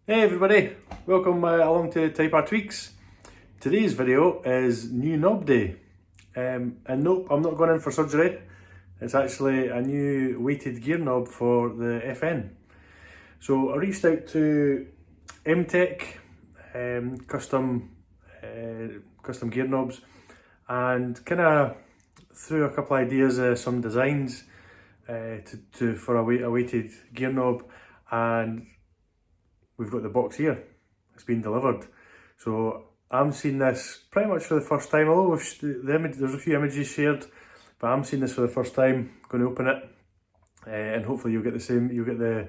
Hey everybody, welcome along to Type R Tweaks. Today's video is new knob day. And nope, I'm not going in for surgery. It's actually a new weighted gear knob for the FN. So I reached out to M-Tech, custom gear knobs, and kind of threw a couple of ideas, some designs for a weighted gear knob, and we've got the box here. It's been delivered. So I'm seeing this pretty much for the first time, although there's a few images shared, but I'm seeing this for the first time. Going to open it, and hopefully you'll get the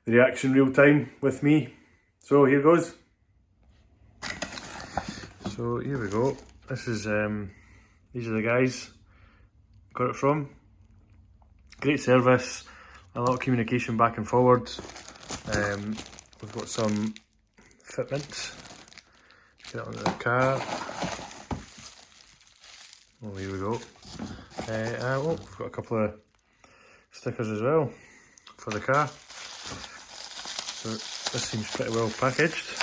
reaction real time with me. So here goes. So here we go. This is these are the guys got it from. Great service, a lot of communication back and forwards. We've got some fitments. Get it onto the car. Oh, here we go. We've got a couple of stickers as well for the car. So this seems pretty well packaged.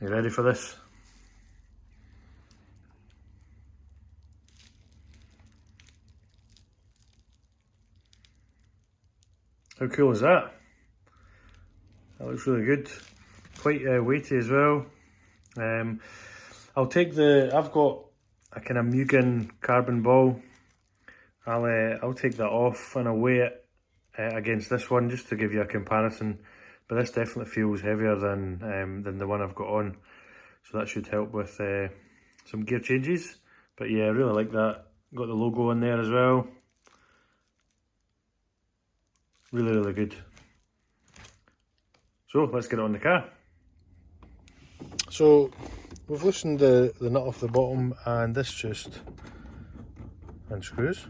You ready for this? How cool is that? That looks really good. Quite weighty as well. I'll take I've got a kind of Mugen carbon ball. I'll take that off and I'll weigh it against this one just to give you a comparison. But this definitely feels heavier than the one I've got on, so that should help with some gear changes. But yeah, I really like that. Got the logo in there as well. Really good. So let's get it on the car. So we've loosened the nut off the bottom, and this just unscrews.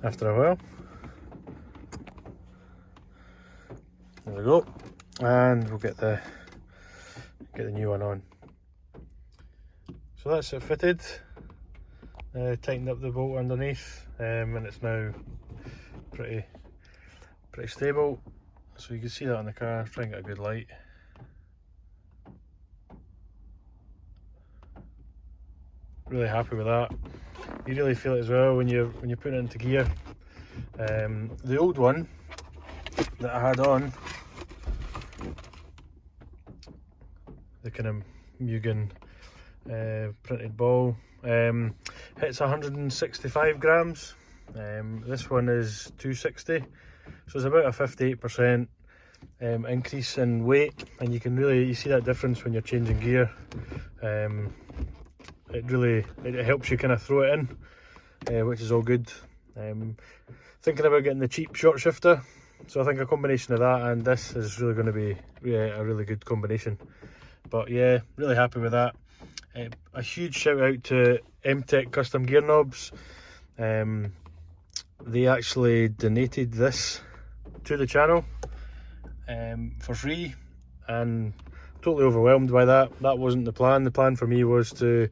After a while, there we go, and we'll get the new one on. So that's it fitted, tightened up the bolt underneath, and it's now pretty stable. So you can see that on the car. Try and get a good light. Really happy with that. You really feel it as well when you put it into gear. The old one that I had on, the kind of Mugen printed ball, hits 165 grams. This one is 260, so it's about a 58% increase in weight, and you see that difference when you're changing gear. It helps you kind of throw it in, which is all good. Thinking about getting the cheap short shifter, so I think a combination of that and this is really going to be a really good combination. But yeah, really happy with that. A huge shout out to M-Tech Custom Gear Knobs. They actually donated this to the channel for free, and totally overwhelmed by that. That wasn't the plan. The plan for me was to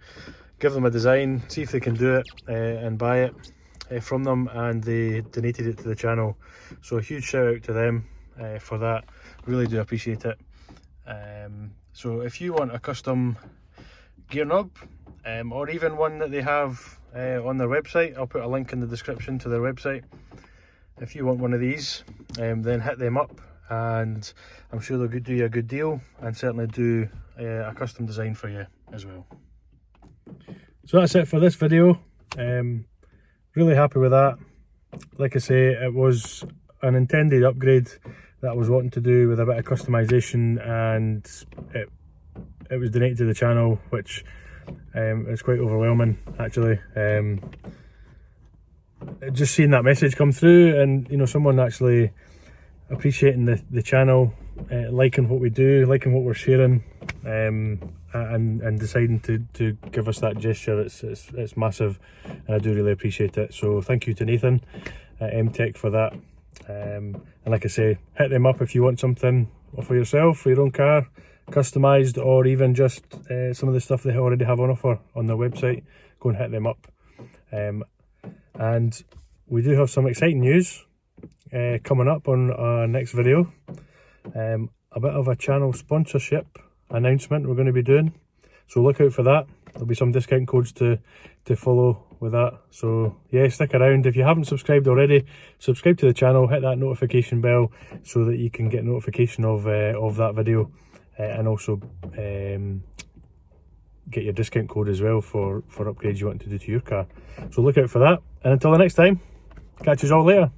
give them a design, see if they can do it, and buy it from them, and they donated it to the channel. So a huge shout out to them for that. Really do appreciate it. So if you want a custom gear knob, or even one that they have on their website, I'll put a link in the description to their website. If you want one of these, then hit them up, and I'm sure they'll do you a good deal, and certainly do a custom design for you as well. So that's it for this video. Really happy with that. Like I say, it was an intended upgrade that I was wanting to do with a bit of customization, and it was donated to the channel, which is quite overwhelming actually. Just seeing that message come through, and someone actually appreciating the channel liking what we do, liking what we're sharing, and deciding to give us that gesture. It's massive, and I do really appreciate it. So thank you to Nathan at M-Tech for that. And like I say, hit them up if you want something for yourself, for your own car, customised, or even just some of the stuff they already have on offer on their website. Go and hit them up. And we do have some exciting news coming up on our next video. A bit of a channel sponsorship announcement we're going to be doing, so look out for that. There'll be some discount codes to follow with that. So yeah, stick around. If you haven't subscribed already, subscribe to the channel, hit that notification bell so that you can get notification of that video, and also get your discount code as well for upgrades you want to do to your car. So look out for that, and until the next time, catch you all later.